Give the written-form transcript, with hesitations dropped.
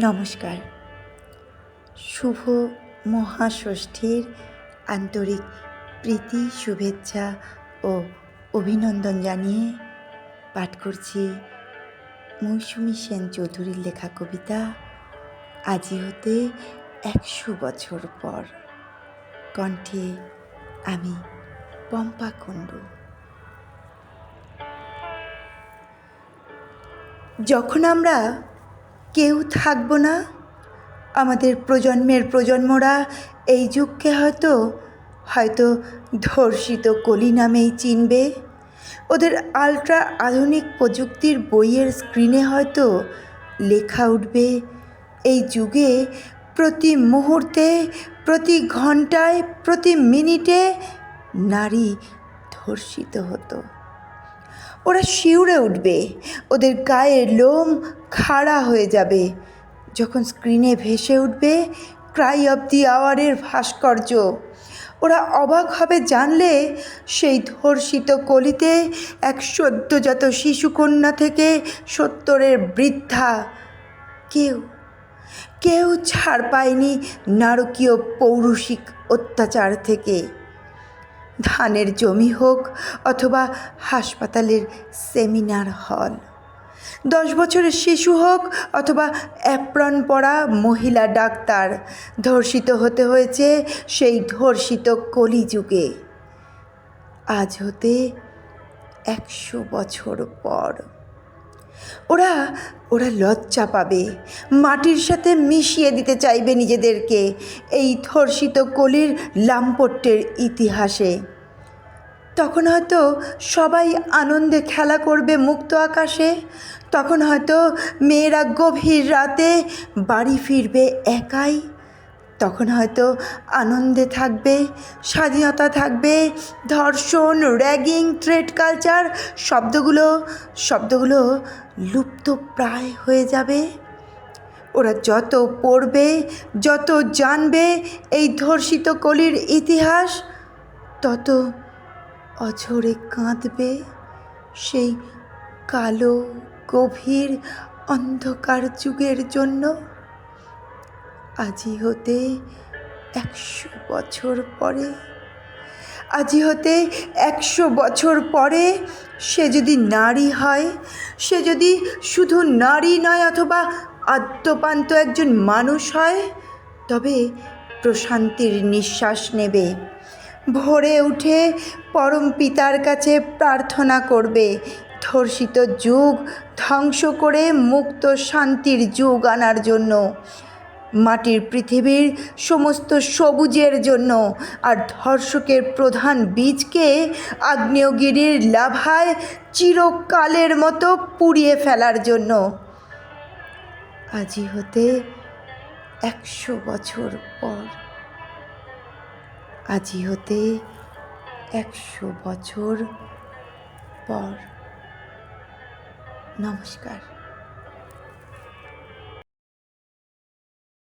নমস্কার। শুভ মহাষষ্ঠীর আন্তরিক প্রীতি, শুভেচ্ছা ও অভিনন্দন জানিয়ে পাঠ করছি মৌসুমী সেন চৌধুরীর লেখা কবিতা আজি হতে 100 বছর পর। কণ্ঠে আমি পম্পা কুণ্ডু। যখন আমরা কেউ থাকব না, আমাদের প্রজন্মের প্রজন্মরা এই যুগকে হয়তো ধর্ষিত কলি নামেই চিনবে। ওদের আল্ট্রা আধুনিক প্রযুক্তির বইয়ের স্ক্রিনে হয়তো লেখা উঠবে, এই যুগে প্রতি মুহূর্তে, প্রতি ঘন্টায়, প্রতি মিনিটে নারী ধর্ষিত হতো। ওরা শিউরে উঠবে, ওদের গায়ের লোম খাড়া হয়ে যাবে যখন স্ক্রিনে ভেসে উঠবে ক্রাই অব দি আওয়ারের ভাস্কর্য। ওরা অবাক হবে জানলে সেই ধর্ষিত কলিতে এক সদ্যজাত শিশুকন্যা থেকে 70-এর বৃদ্ধা কেউ ছাড় পায়নি নারকীয় পৌরুষিক অত্যাচার থেকে। ধানের জমি হোক অথবা হাসপাতালের সেমিনার হল, 10 বছরের শিশু হোক অথবা অ্যাপ্রন পরা মহিলা ডাক্তার, ধর্ষিত হতে হয়েছে সেই ধর্ষিত কলিযুগে। আজ হতে 100 বছর পর ওরা লজ্জা পাবে, মাটির সাথে মিশিয়ে দিতে চাইবে নিজেদেরকে এই ধর্ষিত কলির লাম্পট্যের ইতিহাসে। তখন হয়তো সবাই আনন্দে খেলা করবে মুক্ত আকাশে, তখন হয়তো মেয়েরা গভীর রাতে বাড়ি ফিরবে একাই, তখন হয়তো আনন্দে থাকবে, স্বাধীনতা থাকবে, ধর্ষণ, র্যাগিং, থ্রেট কালচার শব্দগুলো লুপ্ত প্রায় হয়ে যাবে। ওরা যত পড়বে, যত জানবে এই ধর্ষিত কলির ইতিহাস, তত অঝরে কাঁদবে সেই কালো গভীর অন্ধকার যুগের জন্য। আজি হতে 100 বছর পরে, আজি হতে 100 বছর পরে সে যদি নারী হয়, সে যদি শুধু নারী নয় অথবা আদ্যপান্ত একজন মানুষ হয়, তবে প্রশান্তির নিঃশ্বাস নেবে, ভোরে উঠে পরম পিতার কাছে প্রার্থনা করবে ধর্ষিত যুগ ধ্বংস করে মুক্ত শান্তির যুগ আনার জন্য, মাটির পৃথিবীর সমস্ত সবুজের জন্য, আর ধর্ষকের প্রধান বীজকে আগ্নেয়গিরির লাভায় চিরকালের মতো পুড়িয়ে ফেলার জন্য। আজি হতে 100 বছর পর, আজি হতে 100 বছর পর। নমস্কার।